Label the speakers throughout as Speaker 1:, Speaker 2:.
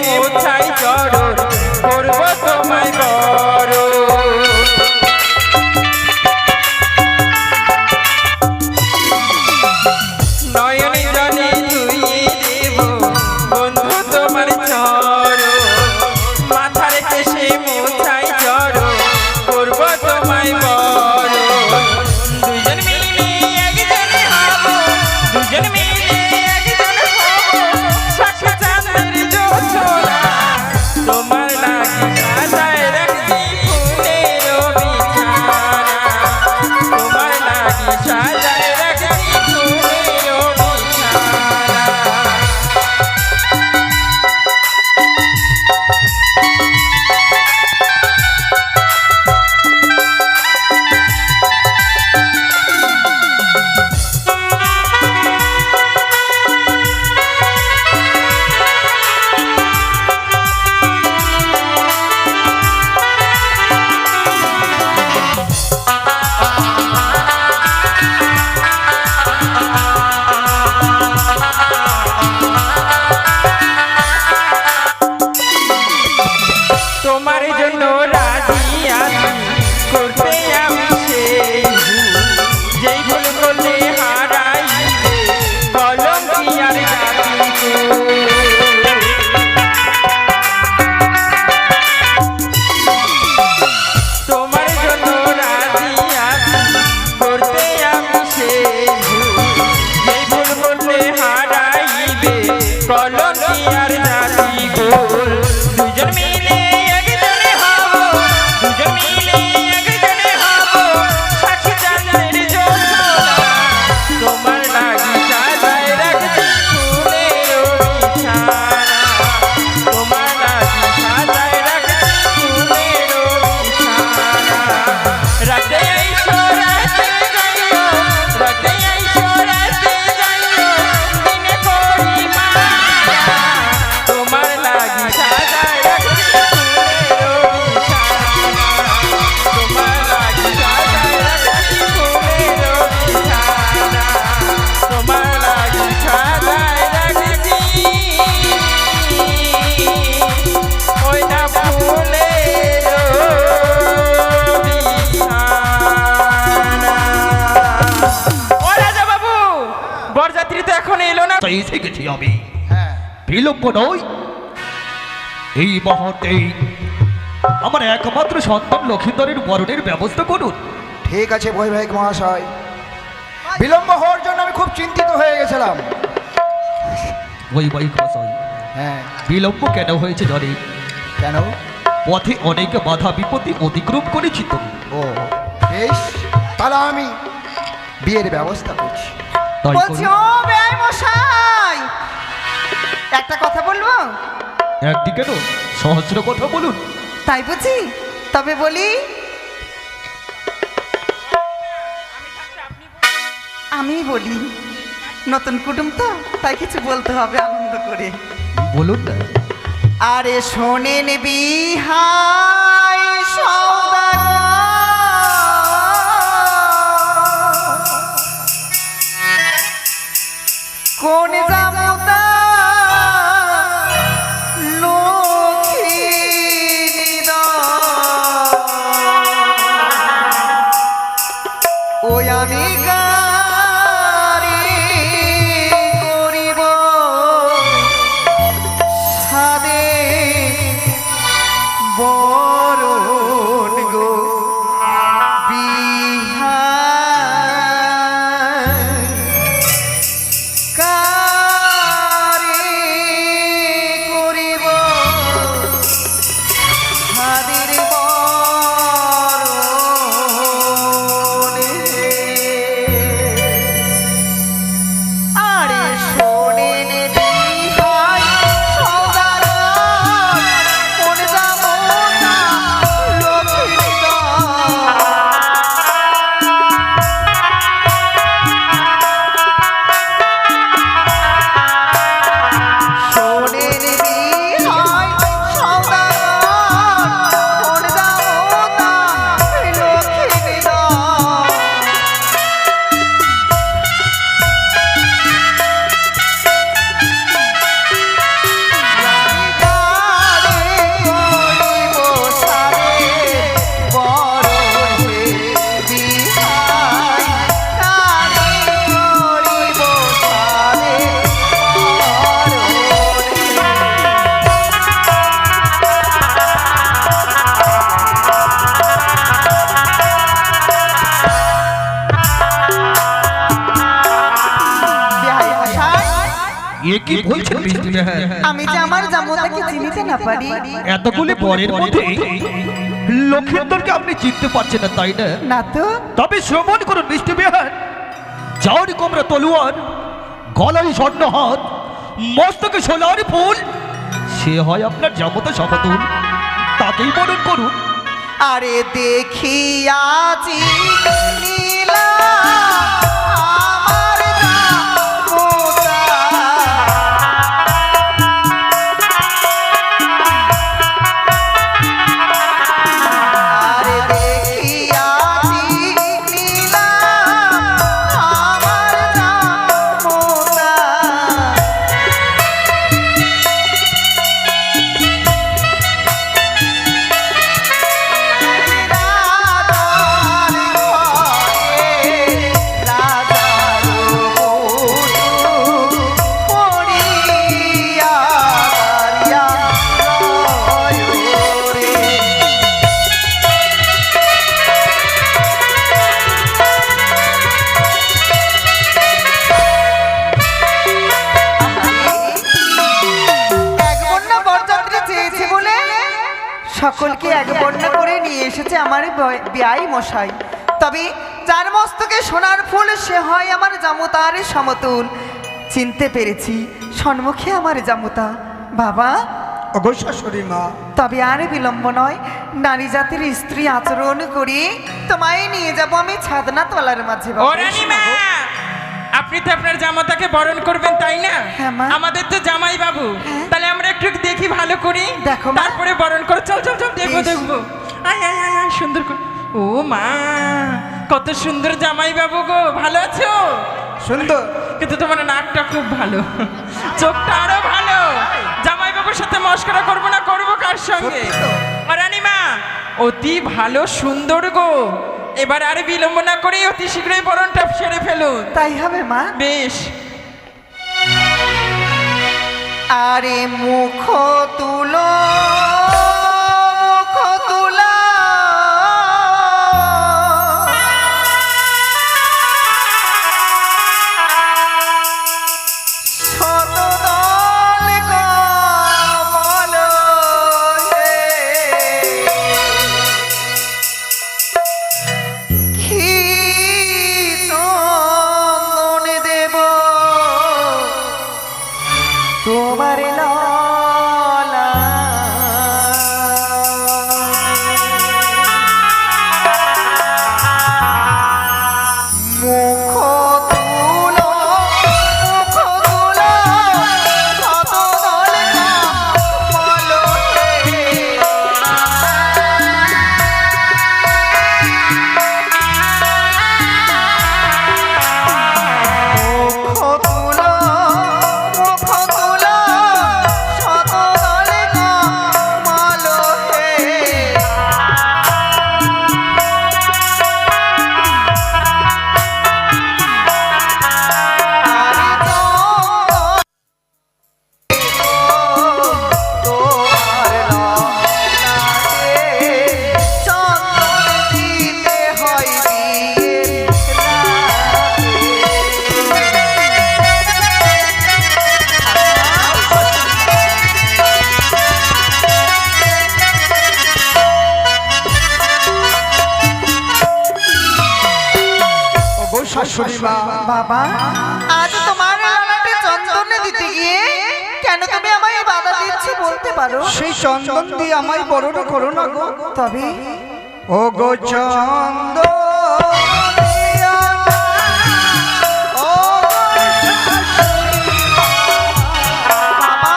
Speaker 1: মোছাই চরণ করব তোমায় বড় নয়নে জলে ধুইয়ে দেব বন্ধু তোমার চরণ মাথার কেশে মোছাই চরণ করব তোমায় বড় দুজন মিলে একজনে হব দুজন মিলে একজনে হব সাক্ষী চাঁদের জোছনা তোমার লাগি সাজায় রাখছি ফুলের বিছানা তোমার লাগি সাজায় রাখছি ফুলের বিছানা তোমার জন্য রাজি আছি করতে আমি সেই যেই ভুল করলে হারাইবে কলম কি আর জাতি তোমার জন্য রাজি আছি করতে আমি সেই যেই ভুল করলে হারাইবে কলম কি আর জাতি গোল দুজন মিলে একজনে হব দুজন মিলে একজনে হব সাক্ষী চাঁদের জোছনা তোমার লাগি সাজায় রাখছি ফুলের বিছানা তোমার লাগি সাজায় রাখছি ফুলের বিছানা রাতে আইসো রাতে যাইও রাতে আইসো রাতে যাইও দিনে করি মায়া তোমার লাগি সাজায় রাখছি ফুলের বিছানা তোমার লাগি সাজায় রাখছি ফুলের বিছানা তোমার লাগি সাজায় রাখছি ওই না ফুলের বিছানা ও রাজা বাবু বরযাত্রী তো এখন এলো না
Speaker 2: তাই এসে গেছি আমি
Speaker 3: হ্যাঁ
Speaker 2: বিলম্ব নয় এই মুহূর্তেই আমার একমাত্র সন্তান লক্ষিন্দরের বরণের ব্যবস্থা করুন
Speaker 3: ঠিক আছে বৈবাহিক মহাশয় বিলম্ব হওয়ার জন্য আমি খুব চিন্তিত হয়ে গেছিলাম
Speaker 2: বৈবাহিক মশাই
Speaker 3: হ্যাঁ
Speaker 2: বিলম্ব কেন হয়েছে জানি
Speaker 3: কেন
Speaker 2: পথে অনেক বাধা বিপত্তি অতিক্রম করেছি তো
Speaker 3: ও বেশ তাহলে আমি বিয়ের ব্যবস্থা করছি
Speaker 2: তাই
Speaker 4: বলছি
Speaker 2: করুন।
Speaker 4: ও বেআই মশাই একটা কথা বলবো
Speaker 2: একটি কেন সহস্র কথা বলুন
Speaker 4: তাই বুঝি তবে বলি আমি বলি নতুন কুটুম তো তাই কিছু বলতে হবে আনন্দ করে
Speaker 2: বলুন না
Speaker 4: আরে শোনেন বিহাই সওদাগর কোন জামুতা ওই আমি গারি করিব সাদে বরণ গো বিহার কারে করিব সাদের বরণ আরে শোনেন বিহাই সওদাগর কোন জামুতা
Speaker 2: এ কি বলছেন মিষ্টি বেহান?
Speaker 4: আমি যে আমার জামতাকে চিনিতে না পারি।
Speaker 2: এতগুলি বরের মধ্যে লক্ষিন্দরকে আপনি চিনতে পারছেন না, তাই না?
Speaker 4: না তো।
Speaker 2: তবে শ্রবণ করুন মিষ্টি বেহান, যাওয়ার কোমরা তলোয়ার, গলায় স্বর্ণ হাত, মস্তকে সোনার ফুল, সে হয় আপনার জামতা সমতুল, তাকেই বরণ করুন।
Speaker 4: আরে দেখিয়াছি নীলা আমার জামতা। আরে দেখিয়াছি নীলা আমার জামতা। সকলকে এক বর্ণা করে নিয়ে এসেছে আমার বিয়াই মশাই। তবে যার মস্তকে সোনার ফুল সে হয় আমার জামতার সমতুল। চিনতে পেরেছি সম্মুখে আমার জামতা। বাবা
Speaker 3: ওগো শাশুড়ি মা,
Speaker 4: তবে আর বিলম্ব নয়, নারী জাতির স্ত্রী আচরণ করি তোমায় নিয়ে যাব আমি ছাদনা তলার মাঝে।
Speaker 1: ও রানীমা, আপনি তো আপনার জামাতাকে বরণ করবেন তাই না?
Speaker 4: হ্যাঁ মা।
Speaker 1: আমাদের তো জামাই বাবু,
Speaker 4: হ্যাঁ।
Speaker 1: তাহলে আমরা একটু দেখি ভালো করি,
Speaker 4: দেখো মা।
Speaker 1: তারপরে বরণ করো। চল চল চল, দেখবো
Speaker 4: বেশ।
Speaker 1: দেখবো। আয় আয় আয় আয়, সুন্দর করে। ও মা, কত সুন্দর জামাই বাবু গো, ভালো আছো?
Speaker 3: সুন্দর।
Speaker 1: কিন্তু তোমার নাকটা খুব ভালো, চোখটা আরো ভালো। জামাই বাবুর সাথে মস্করা করবো না, করবো কার সঙ্গে?
Speaker 3: সত্যি তো।
Speaker 1: ও রানীমা, অতি ভালো সুন্দর গো। এবার আর বিলম্ব না করে অতি শীঘ্রই বরণটা সেরে ফেলুন।
Speaker 4: তাই হবে মা।
Speaker 1: বেশ।
Speaker 4: আরে মুখ তুলো মুখ তুলা শতদল কমল হে। কি চন্দন দেব তোমার ললা। মুখ তুলো মুখ তুলো শতদল কমল হে। মুখ তুলো মুখ তুলো শতদল কমল হে। আরে তোমার ললাটে চন্দন দিতে হয় বিয়ের
Speaker 3: ওগো শাশুড়ি মা,
Speaker 4: বাবা আজ তোমার ললাটে চন্দন দিতে গিয়ে কেন তুমি আমায় বাধা দিচ্ছ বলতে পারো?
Speaker 3: সেই চন্দন দিয়ে আমায় বরণ করো না গো।
Speaker 4: তবে
Speaker 3: ওগো চন্দন দিয়া না, ওগো শাশুড়ি মা।
Speaker 4: বাবা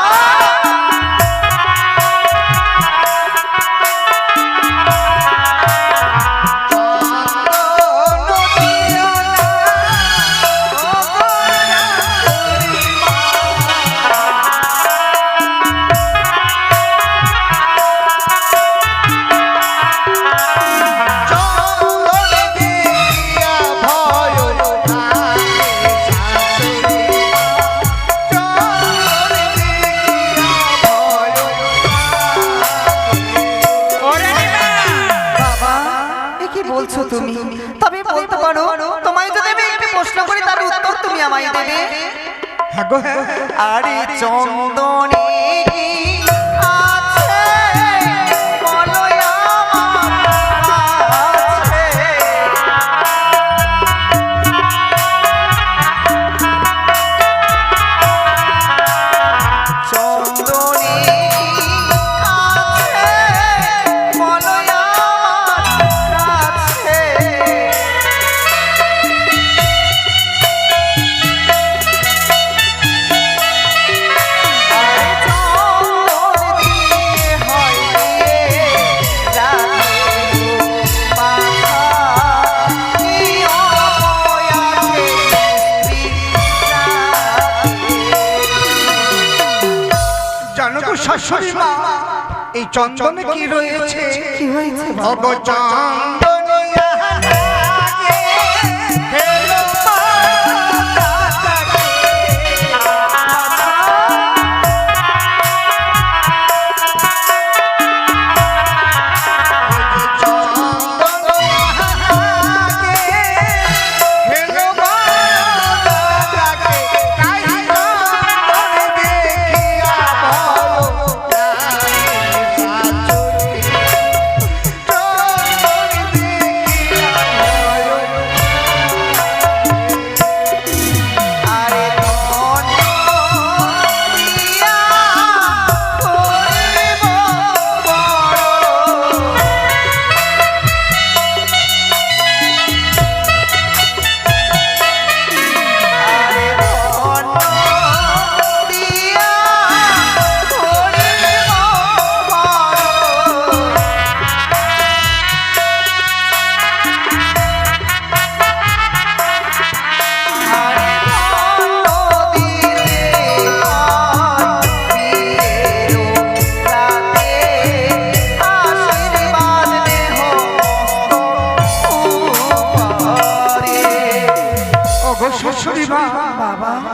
Speaker 3: চন্দন দিয়া না, ওগো শাশুড়ি মা। চন্দন দিয়া ভয় লাগে শাশুড়ি মা। চন্দন দিয়া ভয় লাগে।
Speaker 1: ও রানীমা,
Speaker 4: বাবা এ কি বলছো তুমি? তবে বলতে পারো তোমায় যদি আমি একটি প্রশ্ন করি তার উত্তর তুমি আমায় দেবে? আরে চন্দনে কি আছে বলো আমার কাছে। চন্দনে কি আছে বলো আমার কাছে।
Speaker 3: জানো গো শাশুড়ি মা, এই চন্দনে কি রয়েছে?
Speaker 4: কি হয়েছে?
Speaker 3: অগ চন্দনিয়া লাগে, হেলো মাতা লাগে। চন্দনিয়া লাগে, হেলো মাতা লাগে। তাই চন্দনে দেখিয়া বলো
Speaker 4: আরে ধন দিয়া করিব বড়। আরে ধন দিয়া করিব বড়। আরে ধন দিলে হয় বিয়েরও রাতে, আশীর্বাদ দেহ উপরে।
Speaker 3: ওগো শাশুড়ি মা,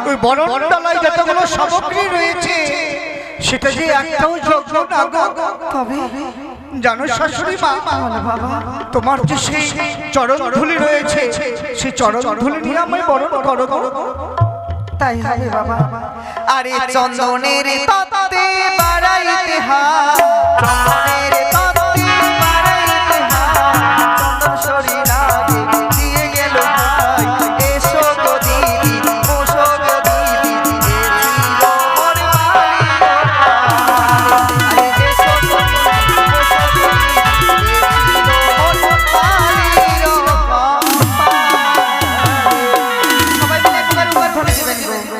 Speaker 3: ওই বরণ ডালায় যতগুলো সামগ্রী রয়েছে সেটা যে একটাও যোগ্য না গো।
Speaker 4: তবে
Speaker 3: জানো শাশুড়ি মা, তোমার যে সেই চরণ ধুলি রয়েছে, সেই চরণ ধুলি নিয়ে আমি বরণ করো গো।
Speaker 4: তাই হবে বাবা। আরে চন্দনের তত্ত্বে বাড়াইতে হাত, চন্দনের তত্ত্বে বাড়াইতে হাত, চন্দন সরি লাগে দিয়ে গেল ভাই। এসো গো দিদি, ওসো গো দিদি, এ ছিল মোর বাড়ির ভাই। আরে এসো গো দিদি, ওসো গো দিদি, এ ছিল মোর বাড়ির ভাই। সবাই মিলে একবার উপর ধরে দিবেন গো।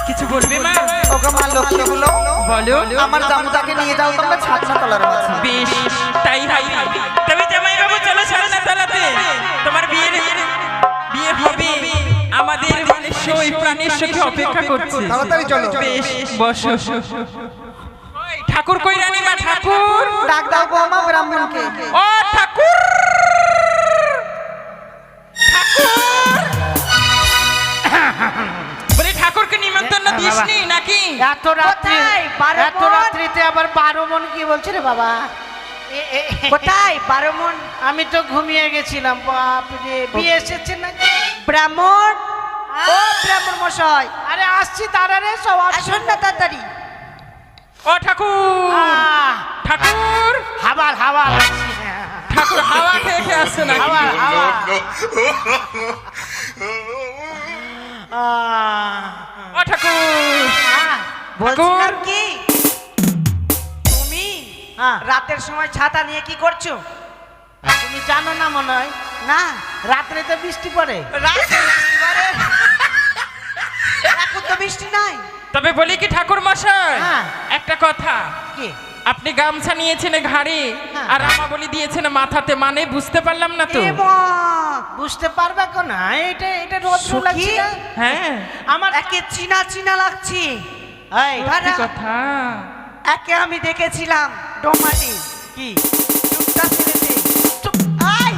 Speaker 1: কিছু বলবে মা?
Speaker 4: ওগো মা লক্ষ্মীগুলো,
Speaker 1: বলো।
Speaker 4: আমার জামুটাকে নিয়ে যাও তোমরা ছাদনা তলার মাঝে।
Speaker 1: বেশ, তাই হয়। তবে জামাই বাবু চলো সারনা তলাতে, তোমার বিয়ে হবে। আমাদের সই প্রাণের সঙ্গে অপেক্ষা করছে।
Speaker 3: তাড়াতাড়ি চলো।
Speaker 1: বেশ, বসো। ওই, ঠাকুর কই রানীমা? ঠাকুর,
Speaker 4: ডাক দাও গো মা ব্রাহ্মণকে।
Speaker 1: ও ঠাকুর, ঠাকুর। বলি ঠাকুরকে নিমন্ত্রণ দিসনি নাকি?
Speaker 5: এত রাত্রিতে আবার 12 মন কি বলছে রে বাবা? কোথায় 12 মন? আমি তো ঘুমিয়ে গেছিলাম। বাপ রে, বিয়ে এসেছে নাকি?
Speaker 6: ব্রাহ্মণ, ও ব্রাহ্মণ মশাই,
Speaker 5: আরে আসছি, তাড়ারে সব
Speaker 6: আসুন না তাড়াতাড়ি।
Speaker 1: ও ঠাকুর, ঠাকুর,
Speaker 5: হাওয়ার
Speaker 1: ঠাকুর হাওয়া খেয়ে খেয়ে আসছে নাকি?
Speaker 5: হাওয়া
Speaker 1: ও ঠাকুর,
Speaker 6: বলছিলাম কি,
Speaker 5: তুমি রাতের সময় ছাতা নিয়ে কি করছো? তুমি জানো না মনে হয়?
Speaker 6: না
Speaker 5: রাত্রে তো বৃষ্টি পড়ে।
Speaker 6: এখন তো বৃষ্টি নাই।
Speaker 1: তবে বলি কি ঠাকুর মশাই,
Speaker 5: হ্যাঁ।
Speaker 1: একটা কথা।
Speaker 5: কি?
Speaker 1: আপনি গামছা নিয়েছেন ঘাড়ে
Speaker 5: হ্যাঁ।
Speaker 1: আর আমাবলি দিয়েছেন মাথাতে, মানে বুঝতে পারলাম না তো।
Speaker 6: এ মা,
Speaker 5: বুঝতে পারবে না, এটা রৌদ্র
Speaker 6: সখী?
Speaker 5: লাগছে না?
Speaker 1: হ্যাঁ,
Speaker 5: আমার
Speaker 6: একে চিনা চিনা লাগছে।
Speaker 5: এই,
Speaker 1: কি
Speaker 6: দাঁড়া,
Speaker 1: কথা?
Speaker 6: একে আমি দেখেছিলাম ডোমাটি।
Speaker 5: কি?
Speaker 6: চুপটা ছেড়েছে। চুপ, আয়।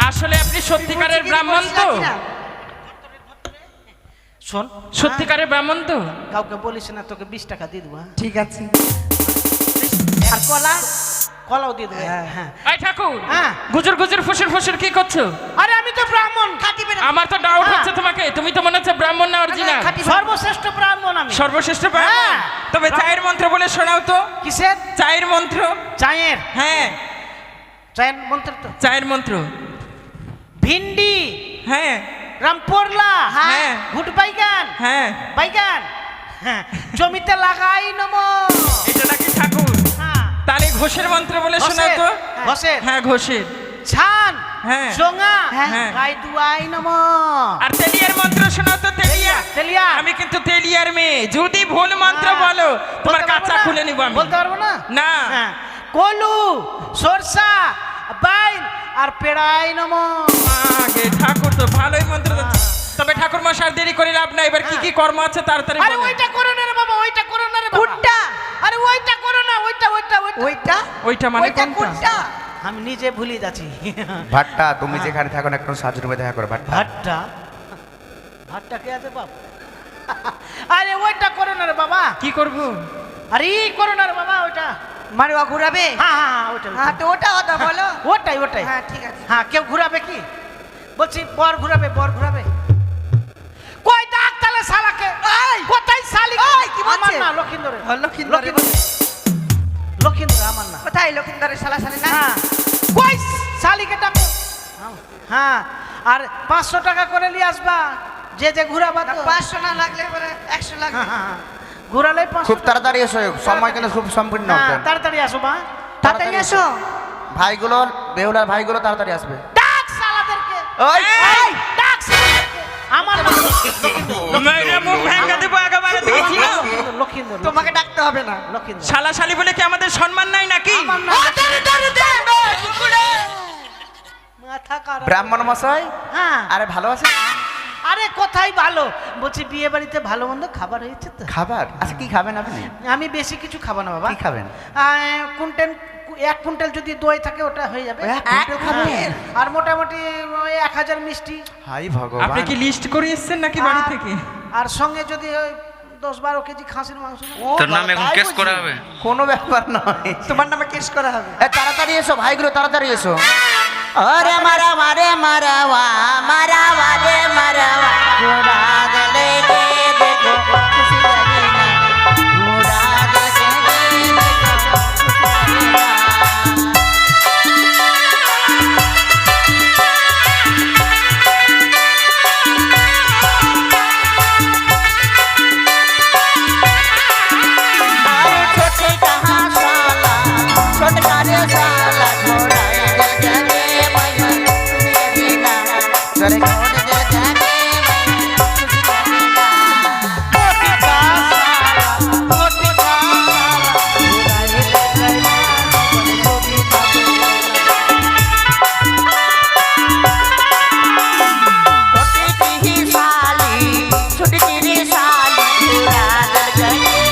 Speaker 1: আসলে আপনি সত্যিকারের ব্রাহ্মণ তো?
Speaker 5: শোন
Speaker 1: সত্যিকারের ব্রাহ্মণ তো?
Speaker 5: কাউকে বলিস না, তোকে 20 টাকা দিয়ে দেবো। হ্যাঁ?
Speaker 4: ঠিক আছে।
Speaker 5: আর কলা, কলাও দিয়ে দেবো। হ্যাঁ
Speaker 1: এই ঠাকুর,
Speaker 5: হ্যাঁ।
Speaker 1: গুজর গুজর ফুসুর ফুসুর কি করছো?
Speaker 5: আরে আমি তো ব্রাহ্মণ, খাঁটি
Speaker 1: আমার তো ডাউট
Speaker 5: হ্যাঁ।
Speaker 1: হচ্ছে তোমাকে, তুমি তো মনে হচ্ছে ব্রাহ্মণ না অরিজিনাল?
Speaker 5: সর্বশ্রেষ্ঠ ব্রাহ্মণ আমি।
Speaker 1: সর্বশ্রেষ্ঠ ব্রাহ্মণ?
Speaker 5: হ্যাঁ।
Speaker 1: তবে চায়ের মন্ত্র বলে শোনাও তো।
Speaker 5: কিসের?
Speaker 1: চায়ের মন্ত্র।
Speaker 5: চায়ের?
Speaker 1: হ্যাঁ,
Speaker 5: চায়ের মন্ত্র তো
Speaker 1: চায়ের মন্ত্র।
Speaker 5: ভিন্ডি,
Speaker 1: হ্যাঁ
Speaker 5: রামপোরলা,
Speaker 1: হ্যাঁ।
Speaker 5: গুড বাইগান,
Speaker 1: হ্যাঁ,
Speaker 5: বাইগান, হ্যাঁ, জমিতে লাগাই নমো।
Speaker 1: এটা নাকি ঠাকুর?
Speaker 5: হ্যাঁ।
Speaker 1: তাহলে ঘোষের মন্ত্র বলে শোনাও তো।
Speaker 5: ঘোষের?
Speaker 1: হ্যাঁ, ঘোষের।
Speaker 5: ছান,
Speaker 1: হ্যাঁ।
Speaker 5: জোঙা,
Speaker 1: হ্যাঁ।
Speaker 5: গাই দুয়াই নমো।
Speaker 1: আর তেলিয়ার মন্ত্র শোনাও তো। তেলিয়া।
Speaker 5: তেলিয়া।
Speaker 1: আমি কিন্তু তেলিয়ার মেয়ে, যদি ভুল মন্ত্র
Speaker 5: হ্যাঁ।
Speaker 1: বলো তোমার
Speaker 5: বলতে পারবো
Speaker 1: কাঁচা
Speaker 5: না?
Speaker 1: খুলে নিব আমি।
Speaker 5: বলতে পারবো না?
Speaker 1: না।
Speaker 5: হ্যাঁ। কলু, সরষা, বাইল আর পেড়াই নমো।
Speaker 1: আগে ঠাকুর তো ভালোই মন্ত্র দিচ্ছে। তবে ঠাকুর মশাই দেরি করে লাভ নাই, এবার কি কি কর্ম আছে তাড়াতাড়ি
Speaker 5: আরে
Speaker 1: বলেন।
Speaker 5: ওইটা করো না রে বাবা, ওইটা করো না রে বাবা।
Speaker 4: কোনটা?
Speaker 5: আরে ওইটা করো না, ওইটা ওইটা ওইটা।
Speaker 4: ওইটা?
Speaker 1: ওইটা মানে
Speaker 4: ওইটা
Speaker 1: কোনটা?
Speaker 4: কোনটা?
Speaker 5: আমি নিজে ভুলে যাচ্ছি।
Speaker 3: ভাট্টা, তুমি যেখানে থাকো না একটু সাজুর রুমে দেখা করো ভাট্টা।
Speaker 5: ভাতটা, ভাতটা কে আছে বাপ? আরে ওইটা করো না রে বাবা।
Speaker 1: কি করব?
Speaker 5: আরে করো না রে বাবা ওইটা।
Speaker 4: মারুয়া ঘুরাবে?
Speaker 5: হ্যাঁ হ্যাঁ হ্যাঁ ওইটা
Speaker 4: হ্যাঁ, তো ওটা কথা বলো।
Speaker 5: ওটাই ওটাই।
Speaker 4: হ্যাঁ, ঠিক আছে।
Speaker 5: হ্যাঁ, কেউ ঘুরাবে কি? বলছি বর ঘুরাবে, বর ঘুরাবে। কই ডাক তালে শালাকে।
Speaker 4: এই!
Speaker 5: কোথায় শালি?
Speaker 4: এই, কি বলছে?
Speaker 5: আমার না, লক্ষিন্দরে।
Speaker 4: লক্ষিন্দরে।
Speaker 5: লক্ষিন্দর আমার না।
Speaker 4: কোথায় লক্ষিন্দরের শালা শালি না?
Speaker 5: হ্যাঁ, কই শালিকে ডাকো। হ্যাঁ, আর 500 টাকা করে নিয়ে আসবা, যে যে ঘুরাবা তো।
Speaker 4: 500 না লাগলে পরে 100 লাগবে।
Speaker 5: হ্যাঁ, হ্যাঁ, ঘুরালে 500
Speaker 3: খুব তাড়াতাড়ি এসো, সময় কিন্তু খুব সম্পূর্ণ
Speaker 5: হ্যাঁ,
Speaker 3: হবে।
Speaker 5: তাড়াতাড়ি আসো মা।
Speaker 4: তাড়াতাড়ি এসো।
Speaker 3: ভাইগুলো, বেহুলার ভাইগুলো তাড়াতাড়ি আসবে।
Speaker 5: ডাক শালাদেরকে।
Speaker 3: ওই!
Speaker 5: এই, ডাক শালাদেরকে। আমার না।
Speaker 1: মেয়েরা মুখ ভেঙে দেব একেবারে, দেখেছি না?
Speaker 5: লক্ষিন্দর,
Speaker 4: তোমাকে ডাকতে হবে না।
Speaker 5: লক্ষিন্দর।
Speaker 1: শালা শালি বলে কি আমাদের সম্মান নাই নাকি?
Speaker 5: আমার না। মাথা খারাপ।
Speaker 3: ব্রাহ্মণ মশাই,
Speaker 5: হ্যাঁ।
Speaker 3: আরে ভালো আছে?
Speaker 5: আরে কোথায় ভালো? বলছি বিয়ে বাড়িতে ভালো মন্দ খাবার হয়েছে তো।
Speaker 3: খাবার? আচ্ছা কি খাবেন আপনি?
Speaker 5: আমি বেশি কিছু খাবো না বাবা।
Speaker 3: কি খাবেন?
Speaker 5: কুইন্টাল, 1 কুইন্টাল যদি দই থাকে ওটা হয়ে যাবে।
Speaker 3: 1 কুইন্টাল খাবেন?
Speaker 5: আর মোটামুটি ওই 1000 মিষ্টি।
Speaker 3: হাই
Speaker 1: আপনি
Speaker 3: ভগবান।
Speaker 1: কি লিস্ট করে এসেছেন নাকি বাড়ি
Speaker 5: আর-
Speaker 1: থেকে?
Speaker 5: আর সঙ্গে যদি ওই 10-12 কেজি খাসির মাংস।
Speaker 3: ও
Speaker 7: তোর নামে এখন
Speaker 3: তাই
Speaker 7: কেস
Speaker 3: বুঝি?
Speaker 7: করা হবে।
Speaker 3: কোনো ব্যাপার নয়।
Speaker 4: তোমার নামে কেস করা হবে।
Speaker 3: তাড়াতাড়ি এসো ভাইগুলো, তাড়াতাড়ি এসো।
Speaker 8: अरे मरा मारे मरवा मरवा रे मरवा घोड़ा गले के देखो खुशी लगेगा घोड़ा गले के देखो खुशी लगेगा अरे छोटे कहाँ साला छोटका रे साला घोड़ा गले के मैया खुशी लगेगा घोड़े घोड़े गले के मैया खुशी लगेगा छोटे का साला छोटे का साला घोड़ा गले के मैया खुशी लगेगा छोटी की ही साली छोटी की ही साली घोड़ा गले के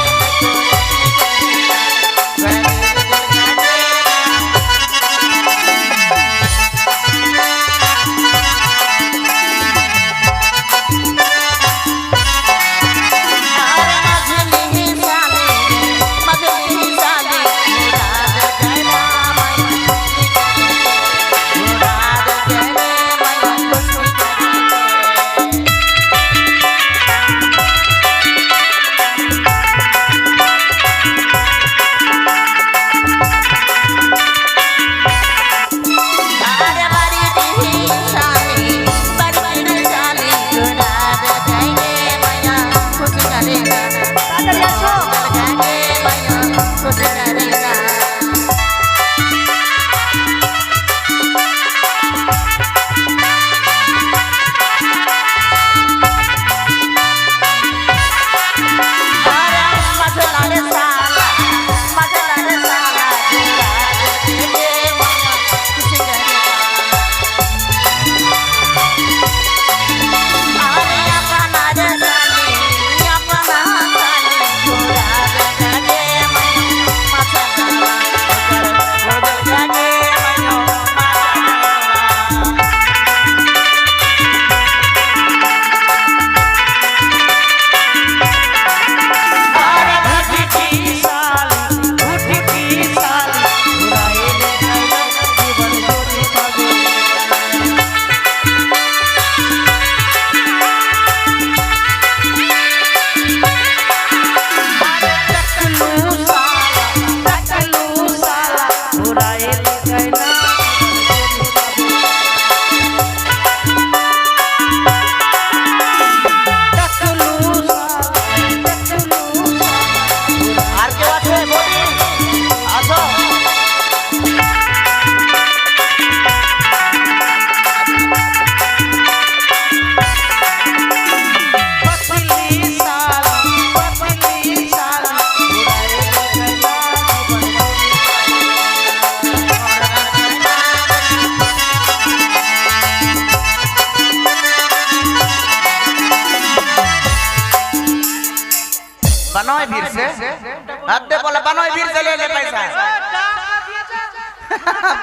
Speaker 8: अबे बोला बनोई भीड़ से ले ले पैसा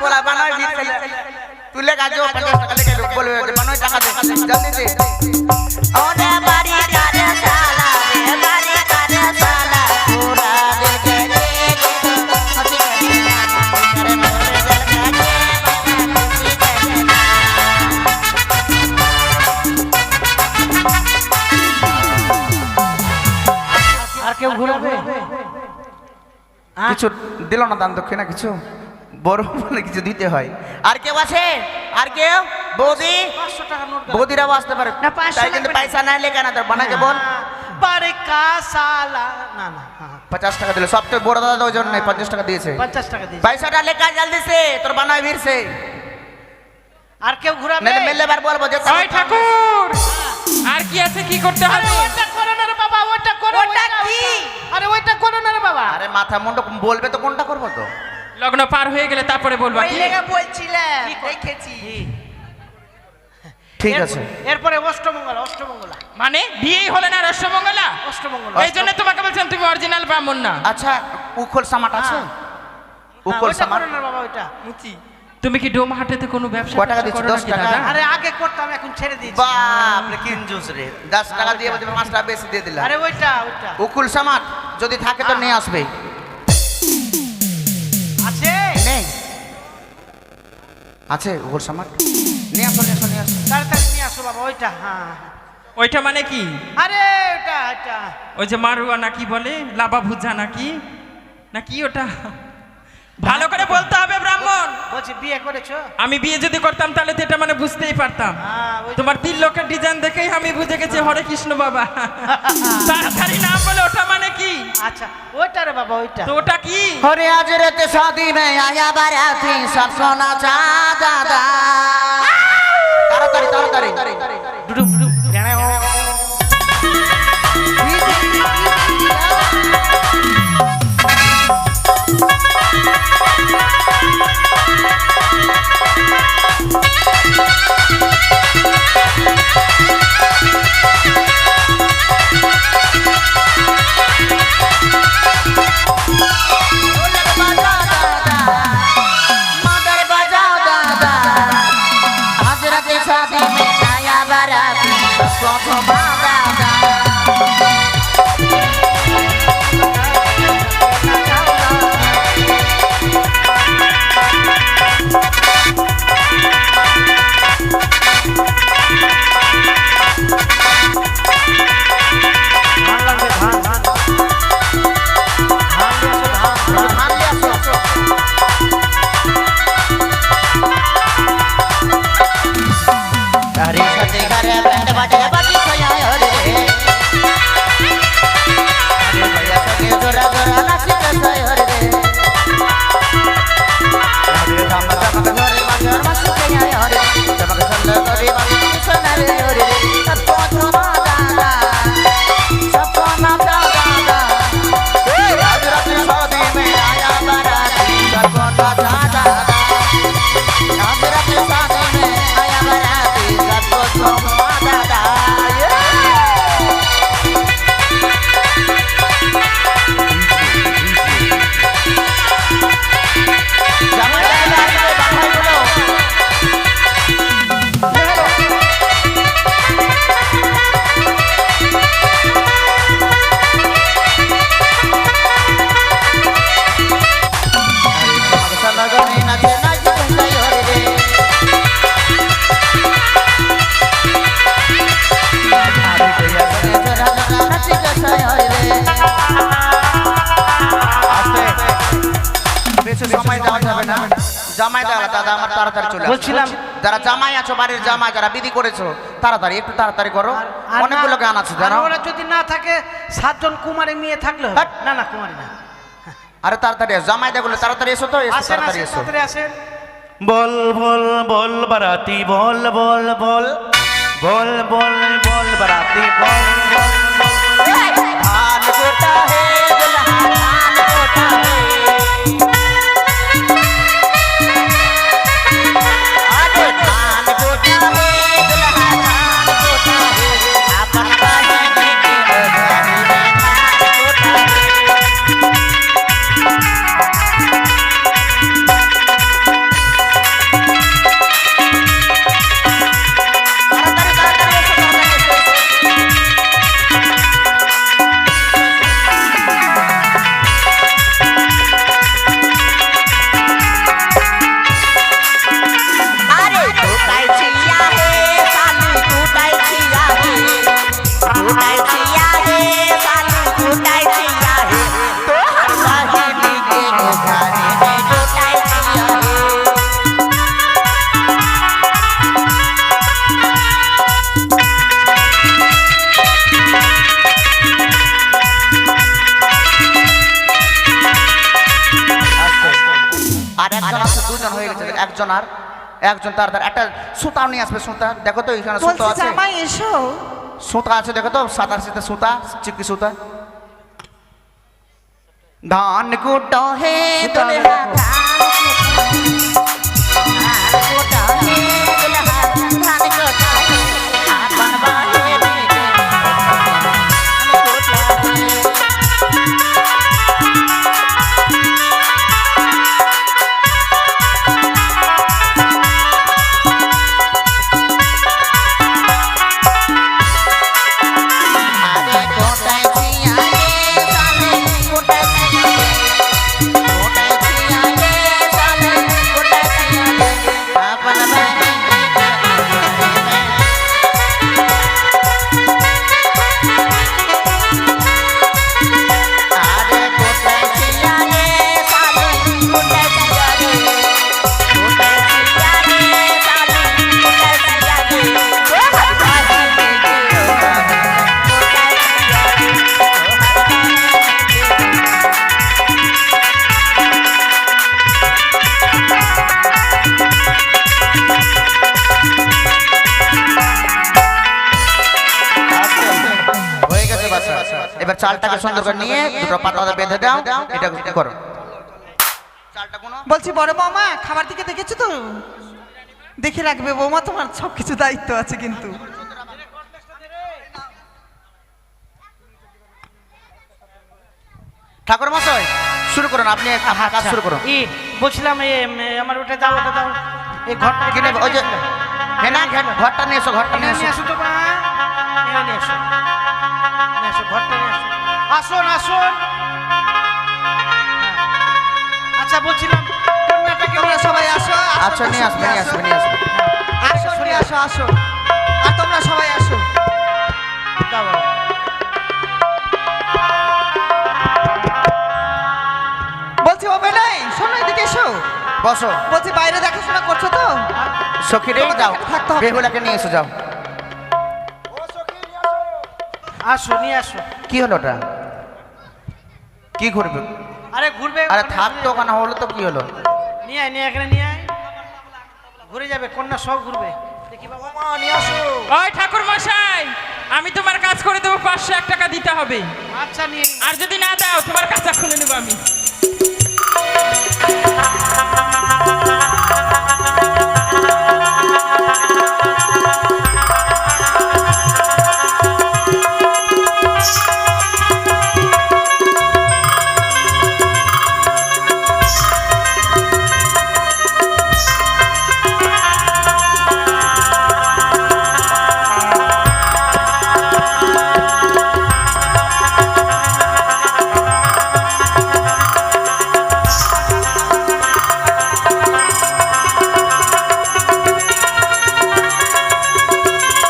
Speaker 8: बोला बनोई भीड़ से ले तू लेगा जो 50 টাকা लेके बोल बनोई টাকা दे जल्दी दे ओने बारी करे साला रे बारी करे साला पूरा दिल के दे हंसी करे करे मोरे दिल के दे हंसी करे
Speaker 5: আর কেউ ঘুরাবে
Speaker 8: কিছু দিল না দান দক্ষিণা কিছু বড় বলে কিছু দিতে হয় আর কেউ আছে আর কেউ বৌদি
Speaker 5: 500 টাকা নোট
Speaker 8: বৌদিরাও আসতে পারে
Speaker 5: না, 500
Speaker 8: তাই কিন্তু পয়সা নাই লেগে না তোর বানাকে বল
Speaker 5: পারে কা সালা না না
Speaker 8: 50 টাকা দিলে সবচেয়ে বড় দাদা ওই জন্য 50 টাকা দিয়েছে
Speaker 5: 50 টাকা দিয়েছি
Speaker 8: পয়সাটা লেখা জলদি সে তোর বানাই ভিড় সে
Speaker 5: আর কেউ ঘুরাবে
Speaker 8: नहीं मेले बार बोल बजे
Speaker 1: ওই ঠাকুর আর কি আছে কি করতে
Speaker 5: আরে
Speaker 1: হবে
Speaker 5: ওটা করো না রে বাবা ওটা করো
Speaker 6: ওটা কি?
Speaker 5: আরে ওইটা করো না রে বাবা
Speaker 8: अरे माथा मुंडो बोलबे तो कोनটা করব তো
Speaker 1: লগ্ন পার হয়ে গেলে তারপরে বলবা
Speaker 6: ওই
Speaker 1: কি
Speaker 6: লেগে বলছিলাম দেখেছি
Speaker 8: ঠিক আছে
Speaker 5: এরপরে অষ্টমঙ্গলা
Speaker 1: মানে বিয়েই হলে না রসমঙ্গলা
Speaker 5: অষ্টমঙ্গলা
Speaker 1: এই জন্য তোমাকে বলছেন তুমি অরিজিনাল ব্রাহ্মণ না
Speaker 8: আচ্ছা উখল সামাট আছে উখল
Speaker 5: ওইটা
Speaker 8: সামাট
Speaker 5: করো না বাবা ওইটা
Speaker 1: মুচি তুমি কি ডোম হাটেতে কোনো ব্যবসা
Speaker 8: কয় টাকা
Speaker 1: ট্যাবসা
Speaker 8: দিচ্ছি?
Speaker 1: করো
Speaker 8: 10
Speaker 1: নাকি
Speaker 8: টাকা?
Speaker 1: দাদা?
Speaker 5: আরে আগে করতাম এখন ছেড়ে দিয়েছি
Speaker 8: বাপ রে কিনজুস রে 10 টাকা দিয়ে বলতে 5 টাকা বেশি দিয়ে দিলা
Speaker 5: আরে ওইটা
Speaker 8: উকুল সামাট যদি থাকে তো নিয়ে আসবে
Speaker 5: আছে
Speaker 8: নেই আছে উকুল সামাট নিয়ে আসো নিয়ে আসো
Speaker 5: তাড়াতাড়ি নিয়ে আসো বাবা ওইটা হ্যাঁ
Speaker 1: ওইটা মানে কি
Speaker 5: আরে ওটা ওটা
Speaker 1: ওই যে মারুয়া নাকি বলে লাভা ভুজা নাকি নাকি ওটা ভালো করে বলতে হবে ব্রাহ্মণ
Speaker 5: বলছি বিয়ে করেছো
Speaker 1: আমি বিয়ে যদি করতাম তাহলে তো এটা মানে বুঝতেই পারতাম
Speaker 5: হ্যাঁ ওই
Speaker 1: তোমার তিন লোকের ডিজাইন দেখেই আমি বুঝে গেছি হরে কৃষ্ণ বাবা তাড়াতাড়ি নাম বলে ওটা মানে কি
Speaker 5: আচ্ছা ওইটা রে বাবা ওইটা
Speaker 1: তো ওটা কি
Speaker 8: अरे आज रात शादी में आया बाराती सब सोना चांदा दा तारातारी
Speaker 5: ডুডুম ডুডুম জানে ও
Speaker 8: मदर बजाओ दादा आज रात शादी में आया बाराती सब सोना चांदा अरे सते घरे बैंड बाजे बाजी सया रे अरे भैया सगे जोरा जोरा नाची के सया रे अरे धम धम घरे बाजे मस्त के आया रे चमक संग करे बाजी सना रे सबको धमा दादा सबको नाम दादा ए आज रात शादी में आया बाराती सबको दादा आज रात शादी में आया बाराती सबको धमा दादा জামাই দেওয়া দাদা আমার তাড়াতাড়ি চলে আসো।
Speaker 5: বলছিলাম
Speaker 8: যারা জামাই আছো বাড়ির জামাই যারা বিধি করেছো তাড়াতাড়ি একটু তাড়াতাড়ি করো অনেকগুলো গান আছে জানো
Speaker 5: ওরা যদি না থাকে 7 জন কুমারী মেয়ে থাকলো
Speaker 8: হাট।
Speaker 5: না না কুমারী না
Speaker 8: আরে তাড়াতাড়ি এসো জামাই দেগুলো তাড়াতাড়ি এসো তো এসো
Speaker 5: আসেন
Speaker 8: তাড়াতাড়ি
Speaker 5: আসেন
Speaker 8: এসো
Speaker 5: তাড়াতাড়ি আসেন
Speaker 2: বল বল বল বারাতি বল বল বল বল বল বল বারাতি বল বল
Speaker 8: धान कोटा है दुल्हा धान कोटा है आगे धान कोटा है दुल्हा धान कोटा है अपन बहन की बधाई में धान कोटा है তো দুজন হয়ে গেছে, একজন আর একজন তার একটা সুতাও নিয়ে আসবে। সুতা দেখো তো এখানে সুতা
Speaker 4: বলছি
Speaker 8: আছে,
Speaker 4: জামাই এসো।
Speaker 8: সুতা আছে দেখো তো, সাতার সাথে সুতা, চিকি সুতা। ধান কুটো হে
Speaker 5: দুলহা
Speaker 8: এবার চালটাকে সুন্দর করে নিয়ে দুটো পাতা বেঁধে দাও, এটা করো। চালটা কোনো
Speaker 4: বলছি বড় বৌমা, খাবার দিকে দেখেছো তো? দেখে রাখবে বৌমা, তোমার সবকিছু দায়িত্ব আছে কিন্তু।
Speaker 8: ঠাকুর মশাই শুরু করুন, আপনি কাজ শুরু করুন।
Speaker 5: বলছিলাম আমার ওটা দাও, ওটা দাও, এই ঘরটা
Speaker 8: কিনে ওই যে হ্যাঁ না, ঘরটা নিয়ে এসো, ঘরটা নিয়ে
Speaker 5: নিয়ে
Speaker 8: এসো।
Speaker 5: আসো তো মা, নিয়ে এসো, নিয়ে এসো, ঘরটা নিয়ে আসো। আসুন আসুন। আচ্ছা বলছিলাম কন্যাটাকে
Speaker 4: তোমরা সবাই আসো।
Speaker 8: আচ্ছা নিয়ে আসবে, নিয়ে আসবে, নিয়ে আসবে।
Speaker 4: আসো, নিয়ে আসো, আসো। আর তোমরা সবাই আসো।
Speaker 5: দাও বাবা।
Speaker 4: বলছি ও বেলাই, শোনো এদিকে এসো।
Speaker 8: বসো।
Speaker 4: বলছি বাইরে দেখাশোনা করছো তো?
Speaker 8: সখী রে
Speaker 4: তোমাকে
Speaker 8: যাও,
Speaker 4: এখানে থাকতে হবে।
Speaker 8: বেহুলাকে নিয়ে এসো, যাও।
Speaker 5: আসো, নিয়ে আসো।
Speaker 8: কি হলো ওটা? কি ঘুরবে?
Speaker 5: আরে ঘুরবে,
Speaker 8: আরে থাক তো, ওখানে হলো তো, কি হলো?
Speaker 5: নিয়ে আয়, নিয়ে এখানে নিয়ে আয়, ঘুরে যাবে, কন্যা সব ঘুরবে। দেখি বাবা, নিয়ে আসো।
Speaker 1: ওই ঠাকুর মশাই, আমি তোমার কাজ করে দেবো, 501 টাকা দিতে হবে।
Speaker 5: আচ্ছা নিয়ে
Speaker 1: আর যদি না দাও তোমার কাঁচা খুলে নেবো আমি।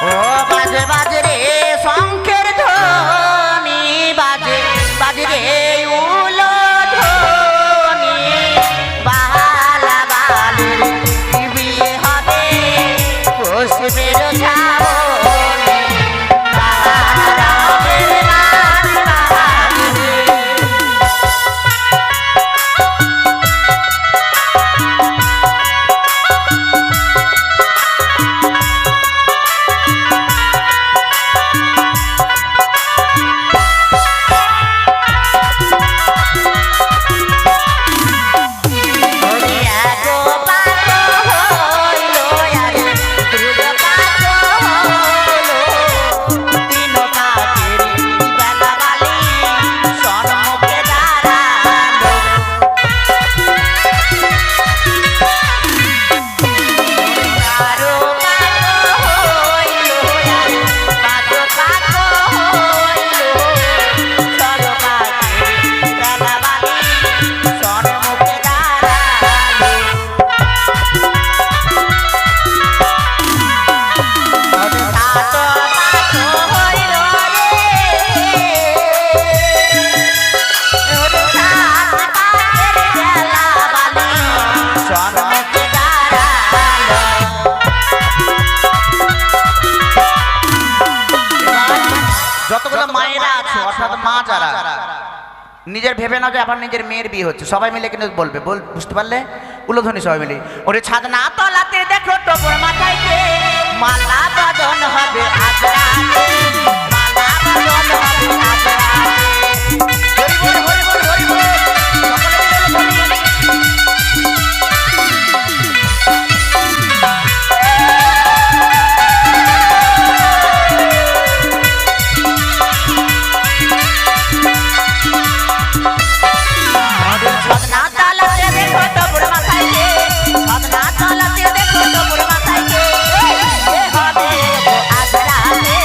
Speaker 8: ও বাজে বাজে রে শঙ্খের ধ্বনি, বাজে বাজে রে উলধ্বনি, বালা বালের বিয়ে হবে পশ্চিমের ঝাবনে, বাহারের নাচ বাজবে। যতগুলো মায়েরা আছে অর্থাৎ মা যারা, নিজের ভেবে না যে আবার নিজের মেয়ের বিয়ে হচ্ছে, সবাই মিলে কিন্তু বলবে, বুঝতে পারলে? উলোধ্বনি সবাই মিলে। ওরে ছাদনা তলাতে দেখো টপর মাথায় কে, মালা বদন হবে আজ রাতে, মালা বদন হবে আজ রাতে। হরি বল হরি বল হরি বল, সকলে মিলে বলি। ছাদনা তলাতে দেখো টপর মাথায় কে, ছাদনা তলাতে দেখো টপর মাথায় কে, বিয়ে হবে গো আজ রাতে,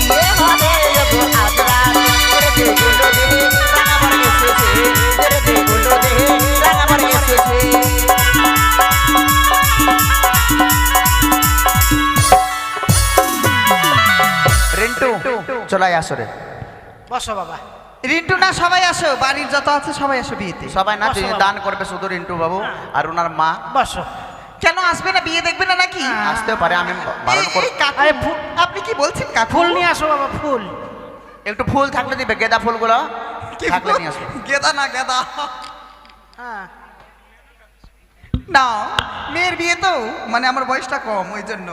Speaker 8: বিয়ে হবে গো আজ রাতে। ওরে দে গুলো দে রাঙাবার এসেছে, ওরে দে গুলো দে রাঙাবার এসেছে। রিন্টু চলাই আসো রে।
Speaker 5: বসো বাবা।
Speaker 4: রিন্টু না সবাই আসো, বাড়ির যত আছে সবাই আসো বিয়েতে।
Speaker 8: সবাই না
Speaker 5: বসো বাবা।
Speaker 8: দান করবে শুধু রিন্টু বাবু আর ওনার মা।
Speaker 5: বসো।
Speaker 4: কেন আসবে না, বিয়ে দেখবে না নাকি?
Speaker 8: আসতেও পারে, আমি বারণ করব।
Speaker 4: এই কাকু,
Speaker 5: আরে ফুল,
Speaker 4: আপনি কি বলছেন কাকু?
Speaker 5: ফুল নিয়ে আসো বাবা, ফুল।
Speaker 8: একটু ফুল থাকলে দিবে, গেঁদা ফুলগুলো
Speaker 4: কি
Speaker 8: থাকলে
Speaker 4: ফুল?
Speaker 8: নিয়ে আসো।
Speaker 4: গেদা না গেদা
Speaker 5: হ্যাঁ
Speaker 4: না, মেয়ের বিয়ে তো, মানে আমার বয়সটা কম ওই জন্য।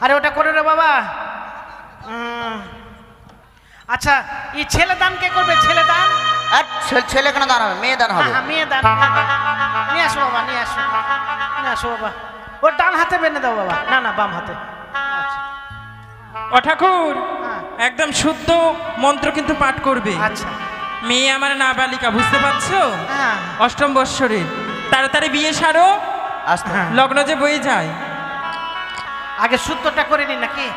Speaker 5: আরে ওটা করে রে বাবা। আচ্ছা, এই ছেলে দান কে করবে? ছেলে দান?
Speaker 8: আর ছেলে কেন দান হবে, মেয়ে দান হবে।
Speaker 5: হ্যাঁ, মেয়ে দান। নিয়ে আসো বাবা, নিয়ে আসো, নিয়ে আসো বাবা। ওর ডান হাতে বেঁধে দাও বাবা। না না, বাম হাতে। আচ্ছা
Speaker 1: ও ঠাকুর,
Speaker 5: হ্যাঁ।
Speaker 1: একদম শুদ্ধ মন্ত্র কিন্তু পাঠ করবে।
Speaker 5: আচ্ছা
Speaker 1: মেয়ে আমার নাবালিকা, বুঝতে পারছো?
Speaker 5: হ্যাঁ।
Speaker 1: অষ্টম বৎসরের, তাড়াতাড়ি বিয়ে সারো,
Speaker 8: আসতে
Speaker 1: লগ্ন যে বয়ে যায়।
Speaker 5: আগে সূত্রটা করে নি নাকি?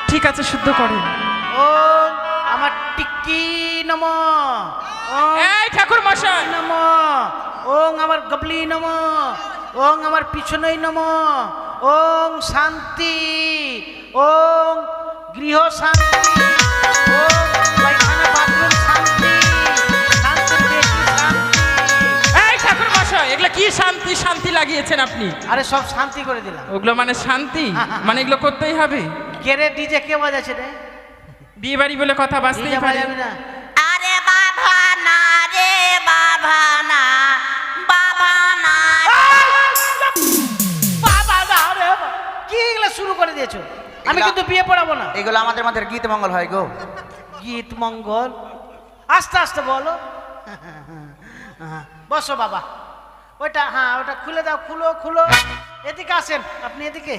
Speaker 1: ঠিক আছে, শুদ্ধ করেন।
Speaker 5: ও আমার টিক্কি নম,
Speaker 1: এই ঠাকুর মশাই,
Speaker 5: নম, ওং আমার গবলি নম, ওং আমার পিছনেই নম, ওং শান্তি, ওং গৃহ শান্তি, ওং পায়খানা বাথরুম শান্তি, শান্তি বেশি শান্তি।
Speaker 1: এই ঠাকুর মশাই, এগুলো কি শান্তি শান্তি লাগিয়েছেন আপনি?
Speaker 5: আরে সব শান্তি করে দিলাম।
Speaker 1: ওগুলো মানে শান্তি, মানে এগুলো করতেই হবে।
Speaker 5: কে রে ডিজে কে বাজাচ্ছে রে?
Speaker 1: বিয়ে বাড়ি বলে কথা বাঁচতেই
Speaker 5: ডিজে
Speaker 1: পারে।
Speaker 5: বাজাবি না?
Speaker 8: আরে বাবা না রে বাবা না, বাবা না।
Speaker 5: বাবা না রে বাবা। কি এগুলো শুরু করে দিয়েছো? আমি কিন্তু বিয়ে পড়াবো না।
Speaker 8: এগুলো আমাদের মধ্যে গীত মঙ্গল হয় গো।
Speaker 5: গীত মঙ্গল আস্তে আস্তে বলো। বসো বাবা। ওইটা হ্যাঁ, ওটা খুলে দাও, খুলো খুলো। এদিকে আসেন, আপনি এদিকে,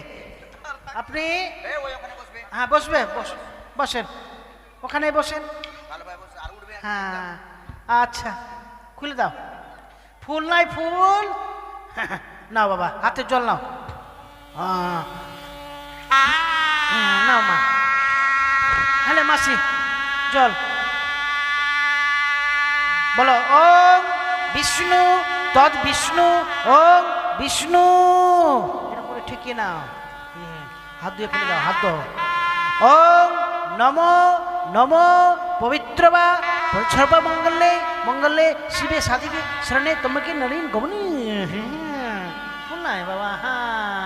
Speaker 5: আপনি হ্যাঁ বসবে, বসেন ওখানে বসেন। হ্যাঁ আচ্ছা, খুলে দাও। ফুল নাই ফুল? নাও বাবা, হাতে জল নাও। নাও মা। হ্যালো মাসি, জল বলো। ওম বিষ্ণু তদ বিষ্ণু, ওম বিষ্ণু। এটা করে ঠিকই নাও। হাত দিয়ে ফেলে দাও, হাত দাও। ওম নমো নমো পবিত্র বা সর্ব মঙ্গলে মঙ্গলে শিবে সাধিকে শরণে তোমাকে নরেন গমনি। ফুল নাই বাবা। হ্যাঁ,